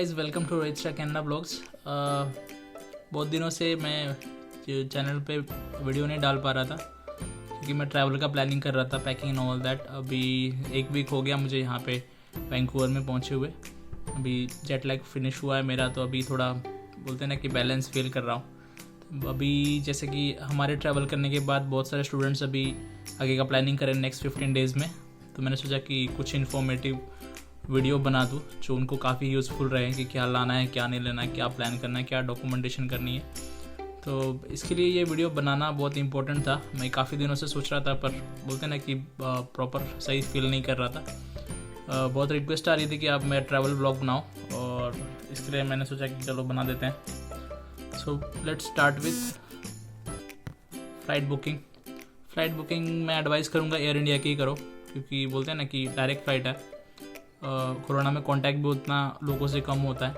Guys, welcome to Rohit Shah Kannada blogs. बहुत दिनों से मैं चैनल पे वीडियो नहीं डाल पा रहा था क्योंकि मैं ट्रैवल का प्लानिंग कर रहा था, पैकिंग एंड ऑल दैट। अभी 1 वीक हो गया मुझे यहाँ पे वैंकूवर में पहुँचे हुए। अभी जेट लैग फिनिश हुआ है मेरा, तो अभी थोड़ा बोलते हैं ना कि बैलेंस फील कर रहा हूँ। तो अभी जैसे कि हमारे ट्रैवल करने के बाद बहुत सारे स्टूडेंट्स अभी आगे का प्लानिंग करें नेक्स्ट 15 डेज़ में, तो मैंने सोचा कि कुछ इन्फॉर्मेटिव वीडियो बना दूँ जो उनको काफ़ी यूज़फुल रहे कि क्या लाना है, क्या नहीं लेना है, क्या प्लान करना है, क्या डॉक्यूमेंटेशन करनी है। तो इसके लिए ये वीडियो बनाना बहुत इंपॉर्टेंट था। मैं काफ़ी दिनों से सोच रहा था, पर बोलते ना कि प्रॉपर सही फील नहीं कर रहा था। बहुत रिक्वेस्ट आ रही थी कि आप मैं ट्रैवल ब्लॉग बनाओ, और इसके लिए मैंने सोचा कि चलो बना देते हैं। So let's start with flight booking. Flight booking मैं एडवाइस करूँगा एयर इंडिया की ही करो, क्योंकि बोलते हैं ना कि डायरेक्ट फ़्लाइट है। कोरोना में कांटेक्ट भी उतना लोगों से कम होता है।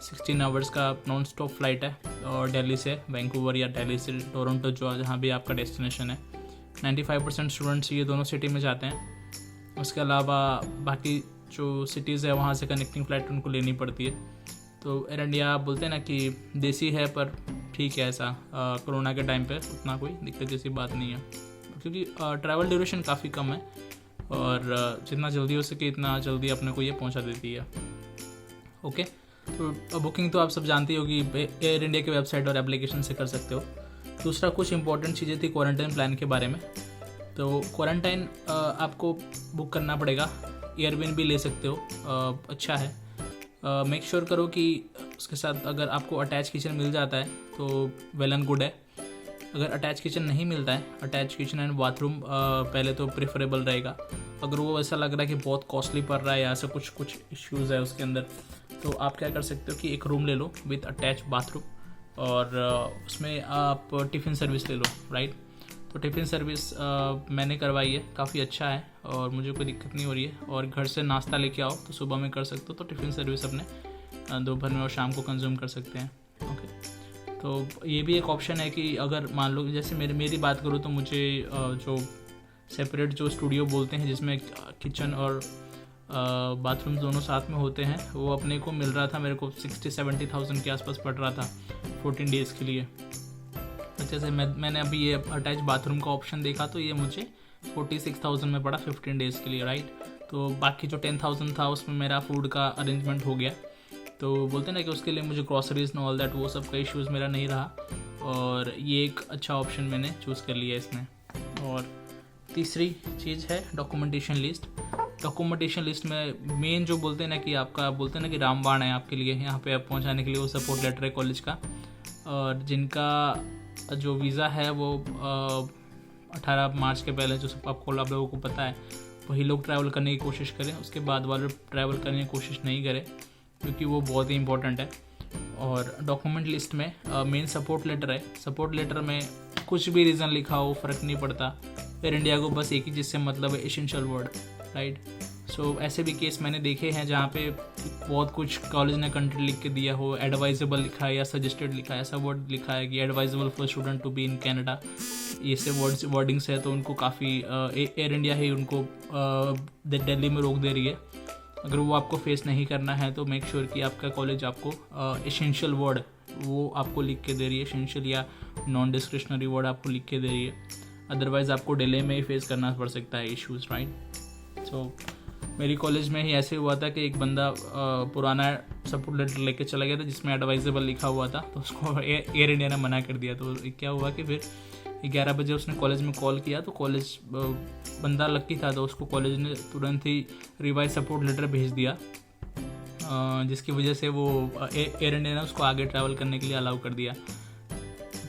16 आवर्स का नॉन स्टॉप फ्लाइट है, और दिल्ली से वैंकूवर या दिल्ली से टोरंटो, जो जहाँ भी आपका डेस्टिनेशन है। 95% स्टूडेंट्स ये दोनों सिटी में जाते हैं। उसके अलावा बाकी जो सिटीज़ है वहाँ से कनेक्टिंग फ़्लाइट उनको लेनी पड़ती है। तो एयर इंडिया बोलते हैं ना कि देसी है, पर ठीक है ऐसा। कोरोना के टाइम पे उतना कोई दिक्कत जैसी बात नहीं है, क्योंकि ट्रैवल ड्यूरेशन काफ़ी कम है, और जितना जल्दी हो सके इतना जल्दी अपने को ये पहुंचा देती है। ओके, तो बुकिंग तो आप सब जानती होगी, एयर इंडिया की वेबसाइट और एप्लीकेशन से कर सकते हो। दूसरा, कुछ इंपॉर्टेंट चीज़ें थी क्वारंटाइन प्लान के बारे में। तो क्वारंटाइन आपको बुक करना पड़ेगा, एयरबिनबी ले सकते हो, अच्छा है। मेक श्योर करो कि उसके साथ अगर आपको अटैच किचन मिल जाता है तो वेल एंड गुड है। अगर अटैच किचन नहीं मिलता है, अटैच किचन एंड बाथरूम पहले तो प्रेफरेबल रहेगा। अगर वो ऐसा लग रहा है कि बहुत कॉस्टली पड़ रहा है या ऐसा कुछ इश्यूज़ है उसके अंदर, तो आप क्या कर सकते हो कि एक रूम ले लो विथ अटैच बाथरूम, और उसमें आप टिफ़िन सर्विस ले लो, राइट। तो टिफ़िन सर्विस मैंने करवाई है, काफ़ी अच्छा है और मुझे कोई दिक्कत नहीं हो रही है। और घर से नाश्ता लेके आओ तो सुबह में कर सकते हो, तो टिफ़िन सर्विस अपने दोपहर में और शाम को कंज्यूम कर सकते हैं। ओके, तो ये भी एक ऑप्शन है कि अगर मान लो जैसे मेरी बात करूँ तो मुझे जो सेपरेट जो स्टूडियो बोलते हैं जिसमें किचन और बाथरूम दोनों साथ में होते हैं, वो अपने को मिल रहा था, मेरे को 60-70,000 के आसपास पड़ रहा था 14 डेज़ के लिए। अच्छे से मैंने अभी ये अटैच बाथरूम का ऑप्शन देखा तो ये मुझे 46,000 में पड़ा 15 डेज़ के लिए, राइट। तो बाकी जो 10,000 था उसमें मेरा फूड का अरेंजमेंट हो गया। तो बोलते ना कि उसके लिए मुझे ग्रॉसरीज एंड ऑल दैट वो सब का इश्यूज़ मेरा नहीं रहा, और ये एक अच्छा ऑप्शन मैंने चूज़ कर लिया इसमें। और तीसरी चीज़ है डॉक्यूमेंटेशन लिस्ट। डॉक्यूमेंटेशन लिस्ट में मेन जो बोलते हैं ना कि आपका बोलते हैं ना कि रामबाण है आपके लिए यहाँ पे आप पहुँचाने के लिए, वो सपोर्ट लेटर है कॉलेज का, और जिनका जो वीज़ा है वो 18 मार्च के पहले, जो सब आप लोगों को पता है, वही लोग ट्रैवल करने की कोशिश करें। उसके बाद वाले ट्रैवल करने की कोशिश नहीं करें, क्योंकि वो बहुत ही इंपॉर्टेंट है। और डॉक्यूमेंट लिस्ट में मेन सपोर्ट लेटर है। सपोर्ट लेटर में कुछ भी रीज़न लिखा हो फ़र्क नहीं पड़ता, एयर इंडिया को बस एक ही चीज़ से मतलब है, एसेंशियल वर्ड, राइट। सो ऐसे भी केस मैंने देखे हैं जहाँ पे बहुत कुछ कॉलेज ने कंटेंट लिख के दिया हो, एडवाइजेबल लिखा है या सजेस्टेड लिखा है, ऐसा वर्ड लिखा है कि advisable for student to be in Canada, ये से वर्डिंग्स है। तो उनको काफ़ी एयर इंडिया ही उनको दिल्ली में रोक दे रही है। अगर वो आपको फेस नहीं करना है तो मेक श्योर कि आपका कॉलेज आपको एसेंशियल वर्ड वो आपको लिख के दे रही है, एसेंशियल या नॉन डिस्क्रिशनरी वर्ड आपको लिख के दे रही है। अदरवाइज़ आपको डिले में ही फेस करना पड़ सकता है इश्यूज़, राइट। सो मेरी कॉलेज में ही ऐसे हुआ था कि एक बंदा पुराना सपोर्ट लेटर लेके चला गया था जिसमें एडवाइजेबल लिखा हुआ था, तो उसको एयर इंडिया ने मना कर दिया। तो क्या हुआ कि फिर 11 बजे उसने कॉलेज में कॉल किया, तो कॉलेज बंदा लकी था, तो उसको कॉलेज ने तुरंत ही रिवाइज सपोर्ट लेटर भेज दिया, जिसकी वजह से वो एयर इंडिया ने उसको आगे ट्रैवल करने के लिए अलाउ कर दिया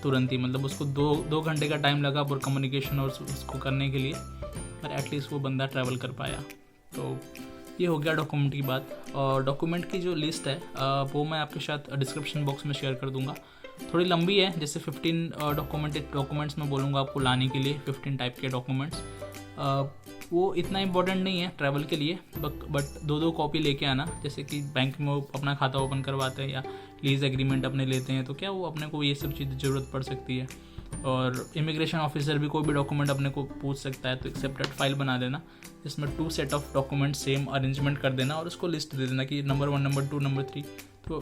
तुरंत ही। मतलब उसको 2 घंटे का टाइम लगा पूरा कम्युनिकेशन और उसको करने के लिए, पर एटलीस्ट वो बंदा ट्रैवल कर पाया। तो ये हो गया डॉक्यूमेंट की बात। और डॉक्यूमेंट की जो लिस्ट है वो मैं आपके साथ डिस्क्रिप्शन बॉक्स में शेयर कर दूंगा। थोड़ी लंबी है, जैसे 15 डॉक्यूमेंट्स मैं बोलूँगा आपको लाने के लिए, 15 टाइप के डॉक्यूमेंट्स। वो इतना इंपॉर्टेंट नहीं है ट्रैवल के लिए, बट 2 कॉपी लेके आना। जैसे कि बैंक में अपना खाता ओपन करवाते हैं या लीज एग्रीमेंट अपने लेते हैं, तो क्या वो अपने को ये सब चीज़ ज़रूरत पड़ सकती है। और इमिग्रेशन ऑफिसर भी कोई भी डॉक्यूमेंट अपने को पूछ सकता है, तो एक सेपरेट फाइल बना देना जिसमें 2 set of document same arrangement कर देना और उसको लिस्ट दे देना कि नंबर 1, नंबर 2, नंबर 3। तो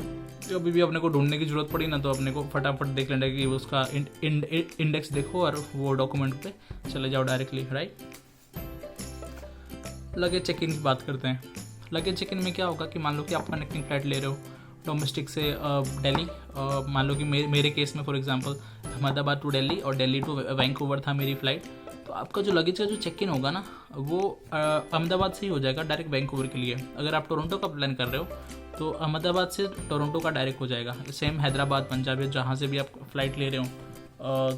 कभी भी अपने को ढूंढने की ज़रूरत पड़ी ना तो अपने को फटाफट देख लेना कि उसका इंडेक्स देखो और वो डॉक्यूमेंट पे चले जाओ directly, right. Luggage check in की बात करते हैं। लगेज चेक इन में क्या होगा कि मान लो कि आप कनेक्टिंग फ्लाइट ले रहे हो डोमेस्टिक से दिल्ली, मान लो कि मेरे केस में for example Ahmedabad to Delhi और दिल्ली टू वैंकूवर था मेरी फ़्लाइट। तो आपका जो लगेज का जो चेक इन होगा ना वो अहमदाबाद से ही हो जाएगा डायरेक्ट वैंकूवर के लिए। अगर आप टोरंटो का प्लान कर रहे हो तो अहमदाबाद से टोरंटो का डायरेक्ट हो जाएगा। सेम हैदराबाद, पंजाब या जहाँ से भी आप फ्लाइट ले रहे हो।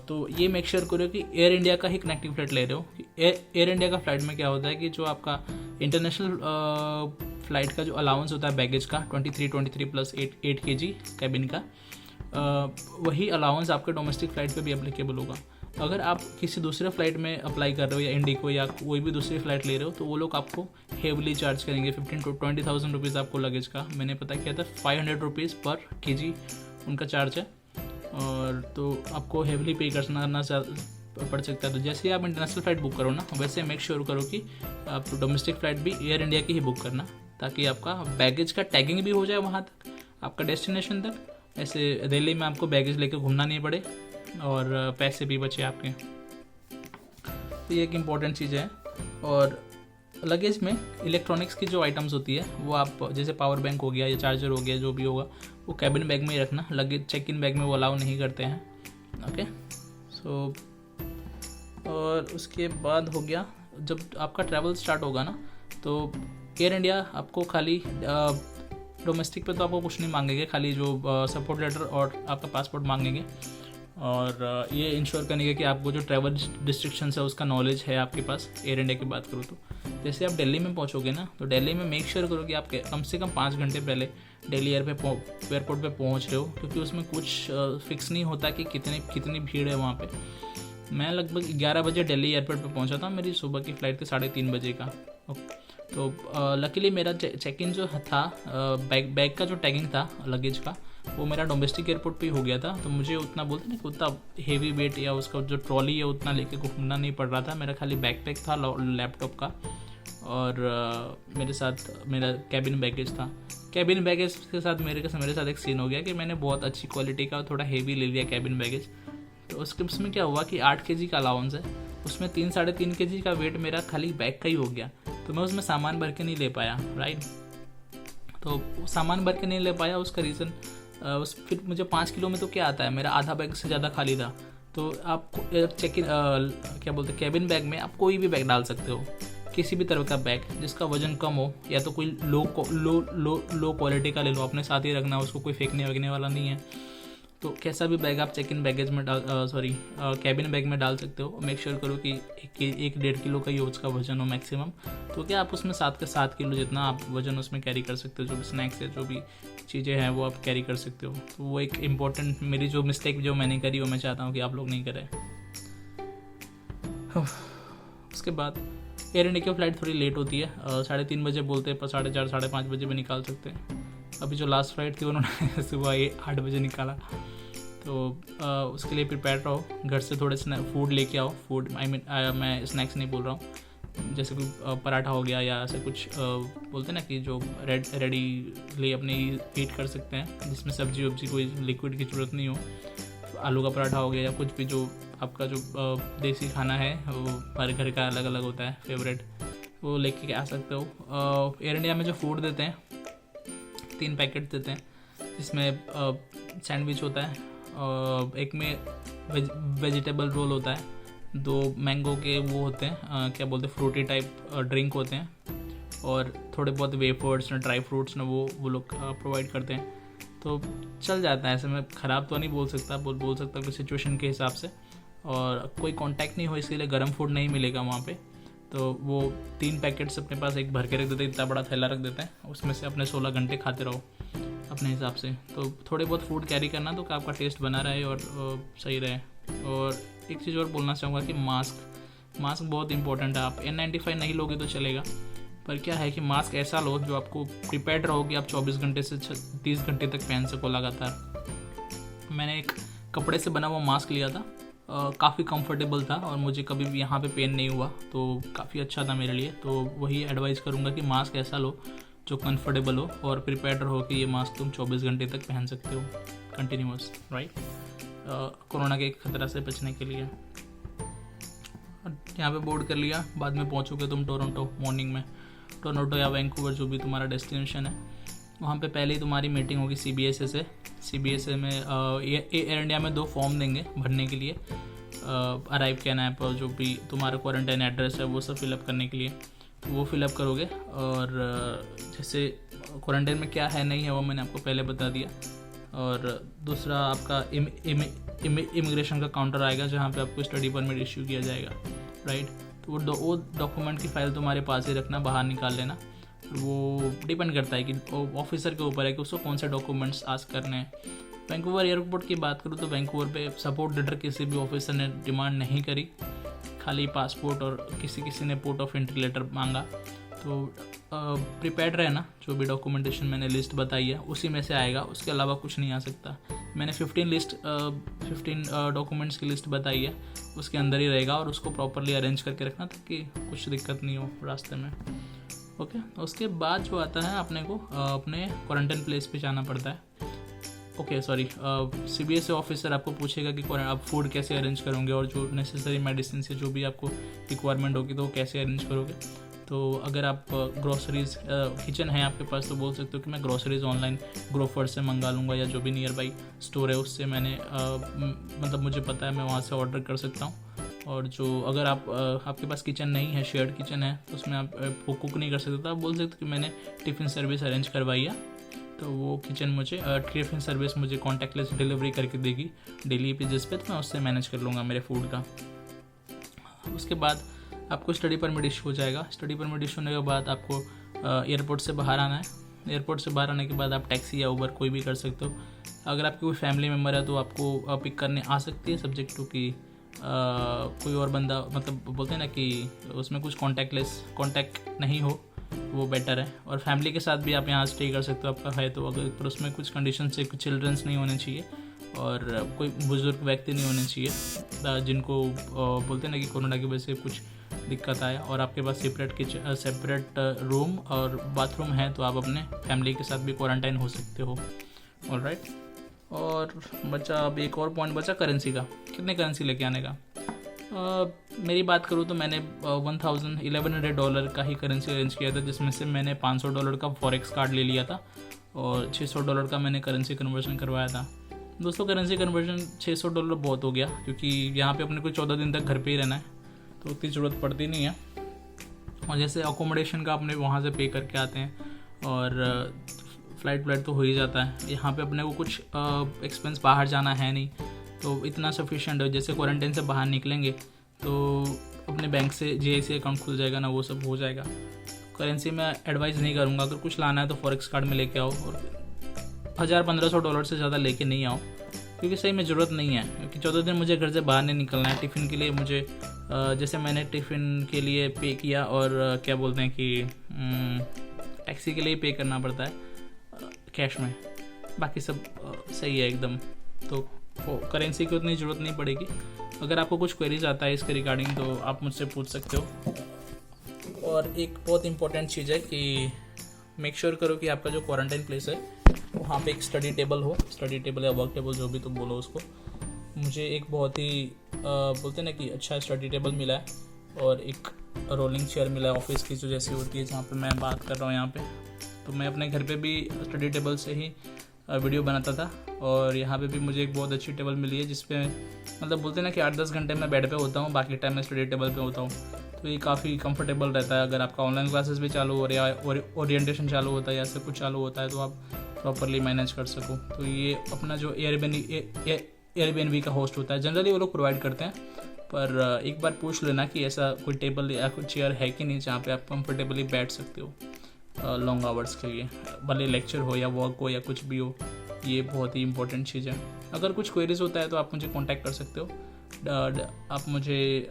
तो ये मेक श्योर करो कि एयर इंडिया का ही कनेक्टिंग फ्लाइट ले रहे हो। एयर इंडिया का फ्लाइट में क्या होता है कि जो आपका इंटरनेशनल फ़्लाइट का जो अलाउंस होता है बैगेज का 23 प्लस 8 kg कैबिन का, वही अलाउंस आपके डोमेस्टिक फ़्लाइट पे भी एप्लीकेबल होगा। अगर आप किसी दूसरे फ्लाइट में अप्लाई कर रहे हो या इंडिको या कोई भी दूसरी फ्लाइट ले रहे हो तो वो लोग आपको हेवली चार्ज करेंगे। 15 to 20,000 रुपीज़ आपको लगेज का, मैंने पता किया था 500 रुपीज़ पर kg उनका चार्ज है, और तो आपको हेवली पे करना पड़ सकता है। तो जैसे ही आप इंटरनेशनल फ़्लाइट बुक करो ना वैसे मेक श्योर करो कि आप डोमेस्टिक फ़्लाइट भी एयर इंडिया की ही बुक करना, ताकि आपका बैगेज का टैगिंग भी हो जाए वहाँ तक, आपका डेस्टिनेशन तक। ऐसे दिल्ली में आपको बैगेज लेकर घूमना नहीं पड़े और पैसे भी बचे आपके। तो ये एक इम्पॉर्टेंट चीज़ है। और लगेज में इलेक्ट्रॉनिक्स की जो आइटम्स होती है वो आप जैसे पावर बैंक हो गया या चार्जर हो गया, जो भी होगा वो कैबिन बैग में ही रखना। लगेज चेक इन बैग में वो अलाउ नहीं करते हैं, ओके। सो और उसके बाद हो गया जब आपका ट्रैवल स्टार्ट होगा ना तो एयर इंडिया आपको खाली डोमेस्टिक पे तो आपको कुछ नहीं मांगेंगे, खाली जो सपोर्ट लेटर और आपका पासपोर्ट मांगेंगे। और ये इंश्योर करेंगे कि आपको जो ट्रैवल रिस्ट्रिक्शंस है उसका नॉलेज है आपके पास। एयर इंडिया की बात करूँ तो जैसे आप दिल्ली में पहुँचोगे ना तो दिल्ली में मेक श्योर करो कि आप कम से कम 5 घंटे पहले दिल्ली एयरपोर्ट पे पहुँच रहे हो, क्योंकि उसमें कुछ फिक्स नहीं होता कि कितनी भीड़ है वहाँ पे। मैं लगभग 11 बजे दिल्ली एयरपोर्ट पे पहुँचा था, मेरी सुबह की फ़्लाइट थी 3:30 बजे का। तो लकीली मेरा चेक इन जो था बैग का जो टैगिंग था लगेज का वो मेरा डोमेस्टिक एयरपोर्ट पे ही हो गया था। तो मुझे उतना बोलते ना कि उतना हेवी वेट या उसका जो ट्रॉली है उतना लेके घूमना नहीं पड़ रहा था। मेरा खाली बैकपैक था लैपटॉप का, और मेरे साथ मेरा कैबिन बैगेज था। कैबिन बैगेज के साथ मेरे साथ एक सीन हो गया कि मैंने बहुत अच्छी क्वालिटी का थोड़ा हेवी ले लिया कैबिन बैगेज। तो उसमें क्या हुआ कि 8 kg का अलाउंस है, उसमें 3-3.5 kg का वेट मेरा खाली बैग का ही हो गया। तो मैं उसमें सामान भर के नहीं ले पाया, राइट। तो सामान भर के नहीं ले पाया, उसका रीज़न फिर मुझे 5 किलो में तो क्या आता है, मेरा आधा बैग से ज़्यादा खाली था। तो आप चेक इन क्या बोलते हैं कैबिन बैग में आप कोई भी बैग डाल सकते हो, किसी भी तरह का बैग जिसका वजन कम हो, या तो कोई लो क्वालिटी का ले लो, अपने साथ ही रखना, उसको कोई फेंकने वगने वाला नहीं है। तो कैसा भी बैग आप चेक इन बैगेज में कैबिन बैग में डाल सकते हो। मेक श्योर करो कि 1-1.5 किलो का ही उसका वजन हो मैक्सिमम। तो क्या आप उसमें 7 किलो जितना आप वजन उसमें कैरी कर सकते हो, जो भी स्नैक्स है जो भी चीज़ें हैं वो आप कैरी कर सकते हो। तो वो एक इम्पॉर्टेंट मेरी जो मिस्टेक जो मैंने करी वो मैं चाहता हूँ कि आप लोग नहीं करें। उसके बाद एयर इंडिया की फ़्लाइट थोड़ी लेट होती है, 3:30 बजे बोलते हैं, पर 4:30-5:30 बजे भी निकाल सकते हैं। अभी जो लास्ट फ्लाइट थी उन्होंने सुबह 8 बजे निकाला। तो उसके लिए प्रिपेयर रहो, घर से थोड़े फूड लेके आओ। फूड मैं स्नैक्स नहीं बोल रहा हूँ, जैसे कोई पराठा हो गया या ऐसे कुछ बोलते हैं ना कि जो रेडी ले अपने ईट कर सकते हैं, जिसमें सब्जी वब्जी कोई लिक्विड की ज़रूरत नहीं हो। तो आलू का पराठा हो गया या कुछ भी जो आपका जो देसी खाना है वो हर घर का अलग अलग होता है फेवरेट, वो लेके आ सकते हो। एयर इंडिया में जो फूड देते हैं 3 पैकेट देते हैं, जिसमें सैंडविच होता है, एक में वेजिटेबल रोल होता है, 2 मैंगो के वो होते हैं क्या बोलते हैं फ्रूटी टाइप ड्रिंक होते हैं, और थोड़े बहुत वेफर्स ना ड्राई फ्रूट्स ना वो लोग प्रोवाइड करते हैं। तो चल जाता है, ऐसे मैं ख़राब तो नहीं बोल सकता, बोल सकता कि सिचुएशन के हिसाब से। और कोई कांटेक्ट नहीं हो इसके लिए गर्म फूड नहीं मिलेगा वहाँ पे। तो वो 3 पैकेट्स अपने पास एक भर के रख देते हैं, इतना बड़ा थैला रख देते हैं, उसमें से अपने 16 घंटे खाते रहो अपने हिसाब से। तो थोड़े बहुत फूड कैरी करना तो आपका टेस्ट बना रहे और सही रहे। और एक चीज़ और बोलना चाहूँगा कि मास्क बहुत इंपॉर्टेंट है। आप N95 नहीं लोगे तो चलेगा, पर क्या है कि मास्क ऐसा लो जो आपको प्रिपेयर्ड रहो कि आप 24 घंटे से 30 घंटे तक पहन सको लगातार। मैंने एक कपड़े से बना हुआ मास्क लिया था, काफ़ी कंफर्टेबल था और मुझे कभी भी यहाँ पे पेन नहीं हुआ, तो काफ़ी अच्छा था मेरे लिए। तो वही एडवाइस करूँगा कि मास्क ऐसा लो जो कंफर्टेबल हो और प्रिपेयर्ड रहो कि ये मास्क तुम 24 घंटे तक पहन सकते हो कंटिन्यूअस, राइट, कोरोना के खतरा से बचने के लिए। यहाँ पे बोर्ड कर लिया, बाद में पहुँचोगे तुम टोरंटो मॉर्निंग में, टोरंटो या वैंकूवर जो भी तुम्हारा डेस्टिनेशन है, वहाँ पे पहले ही तुम्हारी मीटिंग होगी CBSA से। CBSA में एयर इंडिया में 2 फॉर्म देंगे भरने के लिए, अराइव कैन ऐप और जो भी तुम्हारा क्वारंटाइन एड्रेस है वो सब फिलअप करने के लिए, तो वो फिलअप करोगे। और जैसे क्वारंटाइन में क्या है नहीं है वो मैंने आपको पहले बता दिया। और दूसरा आपका इमिग्रेशन का काउंटर आएगा जहाँ पे आपको स्टडी परमिट इश्यू किया जाएगा, राइट। तो वो डॉक्यूमेंट की फ़ाइल तुम्हारे पास ही रखना, बाहर निकाल लेना। वो डिपेंड करता है कि ऑफिसर के ऊपर है कि उसको कौन से डॉक्यूमेंट्स आस्क करने हैं। वैंकूवर एयरपोर्ट की बात करूँ तो वैंकूवर पे सपोर्ट लेटर किसी भी ऑफिसर ने डिमांड नहीं करी, खाली पासपोर्ट और किसी ने पोर्ट ऑफ एंट्री लेटर मांगा। तो प्रिपेयर्ड रहना, जो भी डॉक्यूमेंटेशन मैंने लिस्ट बताई है उसी में से आएगा, उसके अलावा कुछ नहीं आ सकता। मैंने 15 डॉक्यूमेंट्स की लिस्ट बताई है, उसके अंदर ही रहेगा और उसको प्रॉपरली अरेंज करके रखना ताकि कुछ दिक्कत नहीं हो रास्ते में। ओके, उसके बाद जो आता है अपने को अपने क्वारंटाइन प्लेस पे जाना पड़ता है। ओके सॉरी, CBSA ऑफिसर आपको पूछेगा कि आप फूड कैसे अरेंज करोगे और जो नेसेसरी मेडिसिन से जो भी आपको रिक्वायरमेंट होगी तो वो कैसे अरेंज करोगे। तो अगर आप ग्रोसरीज किचन है आपके पास तो बोल सकते हो कि मैं ग्रोसरीज ऑनलाइन ग्रोफर से मंगा लूँगा या जो भी नियर बाई स्टोर है उससे मैंने मतलब मुझे पता है मैं वहाँ से ऑर्डर कर सकता हूँ। और जो अगर आपके पास किचन नहीं है, शेयर्ड किचन है, तो उसमें आप कुक नहीं कर सकते तो आप बोल सकते हो कि मैंने टिफ़िन सर्विस अरेंज करवाई है, तो वो किचन मुझे टिफ़िन सर्विस मुझे कॉन्टैक्टलेस डिलीवरी करके देगी डेली बेसिस पे, तो मैं उससे मैनेज कर लूँगा मेरे फूड का। उसके बाद आपको स्टडी परमिट इशू हो जाएगा। स्टडी परमिट इशू होने के बाद आपको एयरपोर्ट से बाहर आना है। एयरपोर्ट से बाहर आने के बाद आप टैक्सी या उबर कोई भी कर सकते हो। अगर आपकी कोई फैमिली मेम्बर है तो आपको पिक करने आ सकती है, सब्जेक्ट टू कि कोई और बंदा, मतलब बोलते हैं ना कि उसमें कुछ कॉन्टैक्ट नहीं हो, वो बेटर है। और फैमिली के साथ भी आप यहाँ स्टे कर सकते हो आपका है तो, अगर पर उसमें कुछ कंडीशन से कुछ चिल्ड्रंस नहीं होने चाहिए और कोई बुजुर्ग व्यक्ति नहीं होने चाहिए जिनको बोलते हैं ना कि कोरोना की वजह से कुछ दिक्कत आए, और आपके पास सेपरेट रूम और बाथरूम है तो आप अपने फैमिली के साथ भी क्वारंटाइन हो सकते हो। ऑलराइट, और बचा अब एक और पॉइंट बचा करेंसी का, कितने करेंसी लेके आने का। मेरी बात करूँ तो मैंने $1100 का ही करेंसी अरेंज किया था, जिसमें से मैंने $500 का फॉरेक्स कार्ड ले लिया था और $600 का मैंने करेंसी कन्वर्जन करवाया था। दोस्तों करेंसी कन्वर्जन $600 बहुत हो गया, क्योंकि यहाँ पे अपने को 14 दिन तक घर पे ही रहना है तो उतनी ज़रूरत पड़ती नहीं है। और जैसे अकोमोडेशन का अपने वहाँ से पे करके आते हैं और फ्लाइट तो हो ही जाता है। यहाँ पे अपने को कुछ एक्सपेंस बाहर जाना है नहीं, तो इतना सफिशिएंट है। जैसे क्वारंटाइन से बाहर निकलेंगे तो अपने बैंक से GIC अकाउंट खुल जाएगा ना, वो सब हो जाएगा। करेंसी मैं एडवाइस नहीं करूँगा, अगर कुछ लाना है तो फॉरेक्स कार्ड में लेके आओ और $1000-1500 से ज़्यादा लेके नहीं आओ, क्योंकि सही में ज़रूरत नहीं है। क्योंकि 14 दिन मुझे घर से बाहर नहीं निकलना है। टिफ़िन के लिए मुझे जैसे मैंने टिफ़िन के लिए पे किया और क्या बोलते हैं कि टैक्सी के लिए पे करना पड़ता है कैश में, बाकी सब सही है एकदम। तो करेंसी की उतनी ज़रूरत नहीं पड़ेगी। अगर आपको कुछ क्वेरीज आता है इसके रिगार्डिंग तो आप मुझसे पूछ सकते हो। और एक बहुत इंपॉर्टेंट चीज़ है कि मेक श्योर करो कि आपका जो क्वारंटाइन प्लेस है वहाँ पे एक स्टडी टेबल हो, स्टडी टेबल या वर्क टेबल जो भी तुम बोलो उसको। मुझे एक बहुत ही बोलते हैं ना कि अच्छा स्टडी टेबल मिला है और एक रोलिंग चेयर मिला है ऑफिस की जो जैसी होती है जहाँ पे मैं बात कर रहा हूँ यहाँ पे। तो मैं अपने घर पे भी स्टडी टेबल से ही वीडियो बनाता था और यहाँ पे भी मुझे एक बहुत अच्छी टेबल मिली है जिसपे मतलब बोलते हैं ना कि 8-10 घंटे मैं बेड पे होता हूँ, बाकी टाइम मैं स्टडी टेबल पे होता हूँ। तो ये काफ़ी कंफर्टेबल रहता है। अगर आपका ऑनलाइन क्लासेस भी चालू हो रहा है, ओरिएंटेशन चालू होता है या ऐसे कुछ चालू होता है तो आप प्रॉपरली मैनेज कर सको। तो ये अपना जो एयरबीएनबी का होस्ट होता है, जनरली वो लोग प्रोवाइड करते हैं, पर एक बार पूछ लेना कि ऐसा कोई टेबल या कोई चेयर है कि नहीं जहाँ पे आप कंफर्टेबली बैठ सकते हो लॉन्ग आवर्स के लिए, भले लेक्चर हो या वर्क हो या कुछ भी हो। ये बहुत ही इंपॉर्टेंट चीज़ है। अगर कुछ क्वेरीज होता है तो आप मुझे कांटेक्ट कर सकते हो। आप मुझे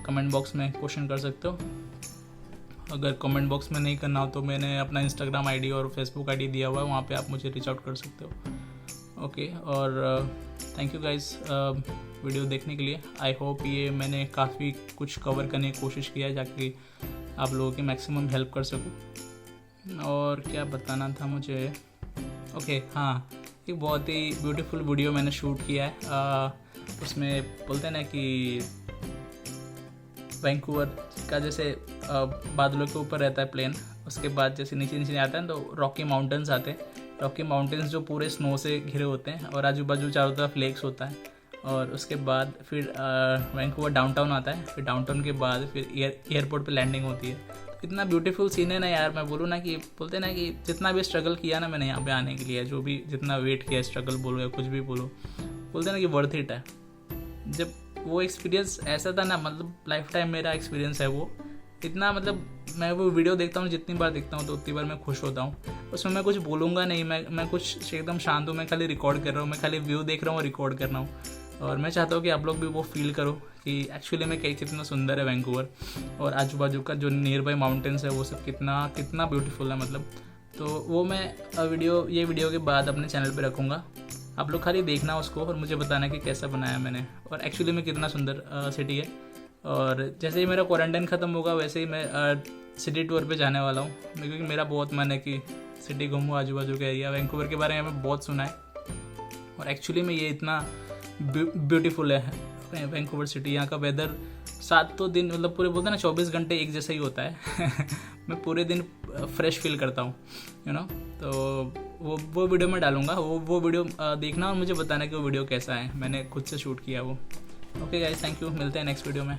कमेंट बॉक्स में क्वेश्चन कर सकते हो। अगर कमेंट बॉक्स में नहीं करना हो तो मैंने अपना इंस्टाग्राम आईडी और फेसबुक आईडी दिया हुआ है, वहाँ पे आप मुझे रीच आउट कर सकते हो। ओके, और थैंक यू गाइस वीडियो देखने के लिए। आई होप ये मैंने काफ़ी कुछ कवर करने की कोशिश किया है ताकि आप लोगों की मैक्सिमम हेल्प कर सकूँ। और क्या बताना था मुझे, ओके हाँ, एक बहुत ही ब्यूटीफुल वीडियो मैंने शूट किया है। उसमें बोलते हैं ना कि वैंकूवर का जैसे बादलों के ऊपर रहता है प्लेन, उसके बाद जैसे नीचे नीचे आता है तो रॉकी माउंटेन्स आते हैं। रॉकी माउंटेन्स जो पूरे स्नो से घिरे होते हैं और आजू बाजू चारों तरफ लेक्स होता है। और उसके बाद फिर वैंकूवर डाउनटाउन आता है, फिर डाउनटाउन के बाद फिर एयरपोर्ट पे लैंडिंग होती है। तो इतना ब्यूटीफुल सीन है ना यार, मैं बोलूँ ना कि बोलते हैं ना कि जितना भी स्ट्रगल किया ना मैंने यहाँ पे आने के लिए, जो भी जितना वेट किया, स्ट्रगल बोलो या कुछ भी बोलो, बोलते हैं ना कि वर्थ इट है। जब वो एक्सपीरियंस ऐसा था ना, मतलब लाइफ टाइम मेरा एक्सपीरियंस है वो, इतना मतलब मैं वो वीडियो देखता हूँ, जितनी बार देखता हूँ तो उतनी बार मैं खुश होता हूँ। उसमें मैं कुछ बोलूँगा नहीं, मैं कुछ एकदम शांत हूँ, मैं खाली रिकॉर्ड कर रहा हूँ, मैं खाली व्यू देख रहा हूँ और रिकॉर्ड कर रहा हूँ। और मैं चाहता हूँ कि आप लोग भी वो फील करो कि एक्चुअली में कितना सुंदर है वैंकूवर, और आजू बाजू का जो नियर बाई माउंटेन्स है वो सब कितना कितना ब्यूटीफुल है मतलब। तो वो मैं ये वीडियो के बाद अपने चैनल पे रखूँगा, आप लोग खाली देखना उसको और मुझे बताना कि कैसा बनाया मैंने, और एक्चुअली में कितना सुंदर सिटी है। और जैसे ही मेरा क्वारंटाइन ख़त्म होगा वैसे ही मैं सिटी टूर पे जाने वाला हूँ, क्योंकि मेरा बहुत मन है कि सिटी घूमूँ, आजू बाजू का एरिया। वैंकूवर के बारे में मैंने बहुत सुना है और एक्चुअली में ये इतना ब्यूटीफुल है वैंकूवर सिटी। यहाँ का वेदर 7 दिन मतलब पूरे बोलते हैं ना 24 घंटे एक जैसा ही होता है मैं पूरे दिन फ्रेश फील करता हूँ, यू नो। तो वो वीडियो मैं डालूंगा, वो वीडियो देखना और मुझे बताना कि वो वीडियो कैसा है, मैंने खुद से शूट किया वो। ओके गाइस, थैंक यू, मिलते हैं नेक्स्ट वीडियो में।